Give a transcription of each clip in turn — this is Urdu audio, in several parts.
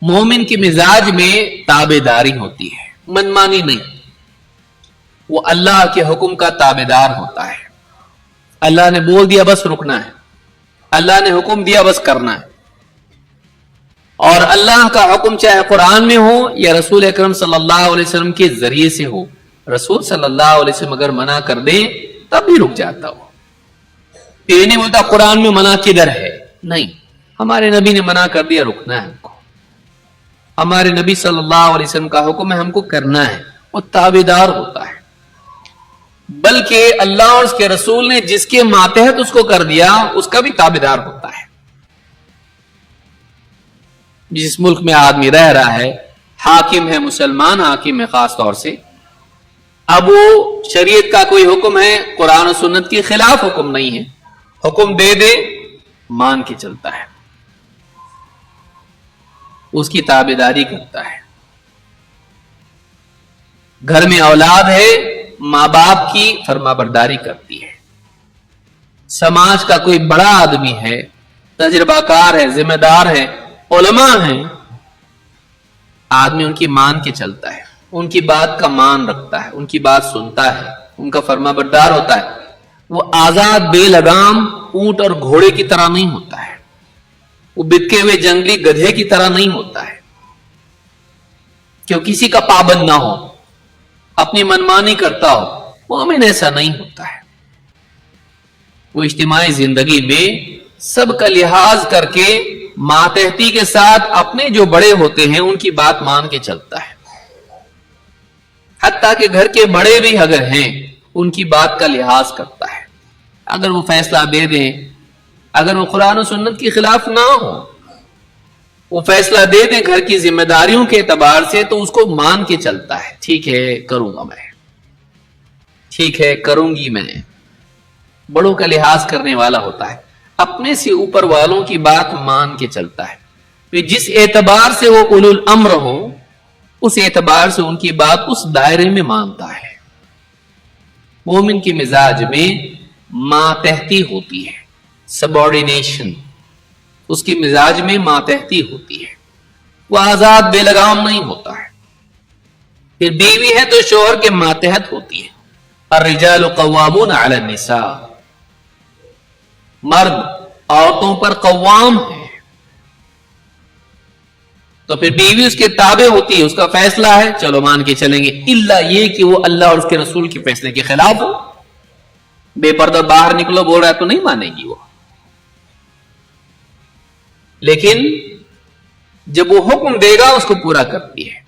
مومن کے مزاج میں تابعداری ہوتی ہے، منمانی نہیں، وہ اللہ کے حکم کا تابعدار ہوتا ہے۔ اللہ نے بول دیا بس رکنا ہے، اللہ نے حکم دیا بس کرنا ہے۔ اور اللہ کا حکم چاہے قرآن میں ہو یا رسول اکرم صلی اللہ علیہ وسلم کے ذریعے سے ہو، رسول صلی اللہ علیہ وسلم اگر منع کر دے تب بھی رک جاتا ہو۔ یہ نہیں بولتا قرآن میں منع کدھر ہے، نہیں، ہمارے نبی نے منع کر دیا، رکنا ہے ہم کو، ہمارے نبی صلی اللہ علیہ وسلم کا حکم ہے، ہم کو کرنا ہے، وہ تابعدار ہوتا ہے۔ بلکہ اللہ اور اس کے رسول نے جس کے ماتحت اس کو کر دیا اس کا بھی تابعدار ہوتا ہے۔ جس ملک میں آدمی رہ رہا ہے، حاکم ہے، مسلمان حاکم ہے خاص طور سے، اب وہ شریعت کا کوئی حکم ہے، قرآن و سنت کے خلاف حکم نہیں ہے، حکم دے دے مان کے چلتا ہے، اس کی تابعداری کرتا ہے۔ گھر میں اولاد ہے، ماں باپ کی فرما برداری کرتی ہے۔ سماج کا کوئی بڑا آدمی ہے، تجربہ کار ہے، ذمہ دار ہے، علماء ہیں، آدمی ان کی مان کے چلتا ہے، ان کی بات کا مان رکھتا ہے، ان کی بات سنتا ہے، ان کا فرما بردار ہوتا ہے۔ وہ آزاد بے لگام اونٹ اور گھوڑے کی طرح نہیں ہوتا ہے، وہ بتکے ہوئے جنگلی گدھے کی طرح نہیں ہوتا ہے کہ وہ کسی کا پابند نہ ہو، اپنی منمانی کرتا ہو۔ مومن ایسا نہیں ہوتا ہے، وہ اجتماعی زندگی میں سب کا لحاظ کر کے ماتحتی کے ساتھ اپنے جو بڑے ہوتے ہیں ان کی بات مان کے چلتا ہے۔ حتیٰ کہ گھر کے بڑے بھی اگر ہیں ان کی بات کا لحاظ کرتا ہے۔ اگر وہ فیصلہ دے دیں، اگر وہ قرآن و سنت کے خلاف نہ ہو، وہ فیصلہ دے دیں گھر کی ذمہ داریوں کے اعتبار سے، تو اس کو مان کے چلتا ہے، ٹھیک ہے کروں گا میں، ٹھیک ہے کروں گی میں۔ بڑوں کا لحاظ کرنے والا ہوتا ہے، اپنے سے اوپر والوں کی بات مان کے چلتا ہے۔ پھر جس اعتبار سے وہ اولو الامر ہو، اس اعتبار سے ان کی بات اس دائرے میں مانتا ہے۔ مومن کے مزاج میں ماتحتی ہوتی ہے، سبارڈینیشن، اس کی مزاج میں ماتحتی ہوتی ہے، وہ آزاد بے لگام نہیں ہوتا ہے۔ پھر بیوی ہے تو شوہر کے ماتحت ہوتی ہے۔ الرجال قوامون علی النساء، مرد عورتوں پر قوام ہے، تو پھر بیوی اس کے تابع ہوتی ہے، اس کا فیصلہ ہے چلو مان کے چلیں گے، الا یہ کہ وہ اللہ اور اس کے رسول کے فیصلے کے خلاف ہو، بے پردہ باہر نکلو بول رہا ہے تو نہیں مانے گی وہ۔ لیکن جب وہ حکم دے گا اس کو پورا کرتی ہے۔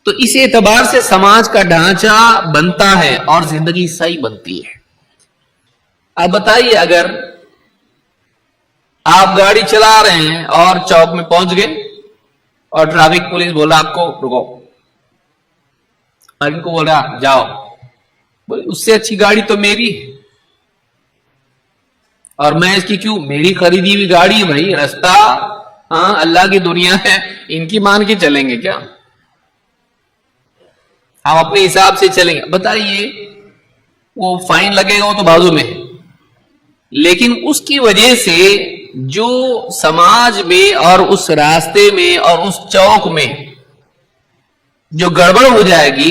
تو اس اعتبار سے سماج کا ڈھانچہ بنتا ہے اور زندگی صحیح بنتی ہے۔ اب بتائیے، اگر آپ گاڑی چلا رہے ہیں اور چوک میں پہنچ گئے اور ٹریفک پولیس بولا آپ کو رکو، اور ان کو بولا جاؤ، بولے اس سے اچھی گاڑی تو میری ہے، اور میں اس کی کیوں، میری خریدی ہوئی گاڑی ہے بھائی، رستہ ہاں اللہ کی دنیا ہے، ان کی مان کے چلیں گے کیا؟ ہم اپنے حساب سے چلیں گے؟ بتائیے، وہ فائن لگے گا وہ تو بازو میں ہے، لیکن اس کی وجہ سے جو سماج میں اور اس راستے میں اور اس چوک میں جو گڑبڑ ہو جائے گی،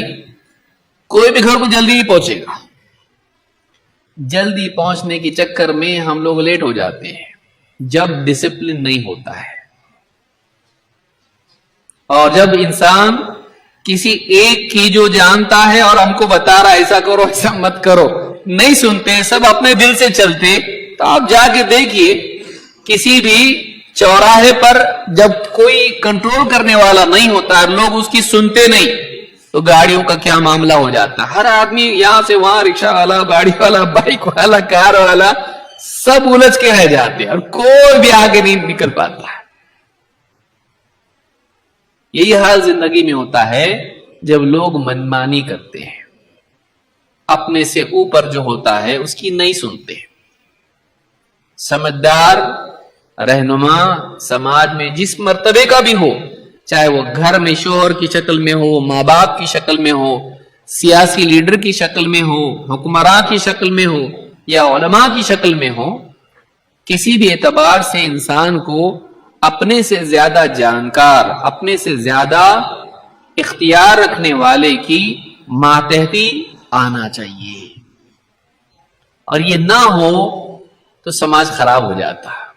کوئی بھی گھر کو جلدی نہیں پہنچے گا۔ جلدی پہنچنے کے چکر میں ہم لوگ لیٹ ہو جاتے ہیں جب ڈسپلن نہیں ہوتا ہے۔ اور جب انسان کسی ایک کی جو جانتا ہے اور ہم کو بتا رہا ایسا کرو ایسا مت کرو، نہیں سنتے، سب اپنے دل سے چلتے، تو آپ جا کے دیکھیے کسی بھی چوراہے پر جب کوئی کنٹرول کرنے والا نہیں ہوتا ہے، لوگ اس کی سنتے نہیں، تو گاڑیوں کا کیا معاملہ ہو جاتا ہے۔ ہر آدمی یہاں سے وہاں، رکشہ والا، گاڑی والا، بائک والا، کار والا، سب الجھ کے رہ جاتے ہیں اور کوئی بھی آگے نہیں نکل پاتا ہے۔ یہی حال زندگی میں ہوتا ہے جب لوگ منمانی کرتے ہیں، اپنے سے اوپر جو ہوتا ہے اس کی نہیں سنتے۔ سمجھدار رہنما سماج میں جس مرتبے کا بھی ہو، چاہے وہ گھر میں شوہر کی شکل میں ہو، ماں باپ کی شکل میں ہو، سیاسی لیڈر کی شکل میں ہو، حکمراں کی شکل میں ہو یا علماء کی شکل میں ہو، کسی بھی اعتبار سے انسان کو اپنے سے زیادہ جانکار، اپنے سے زیادہ اختیار رکھنے والے کی ماتحتی آنا چاہیے، اور یہ نہ ہو تو سماج خراب ہو جاتا ہے۔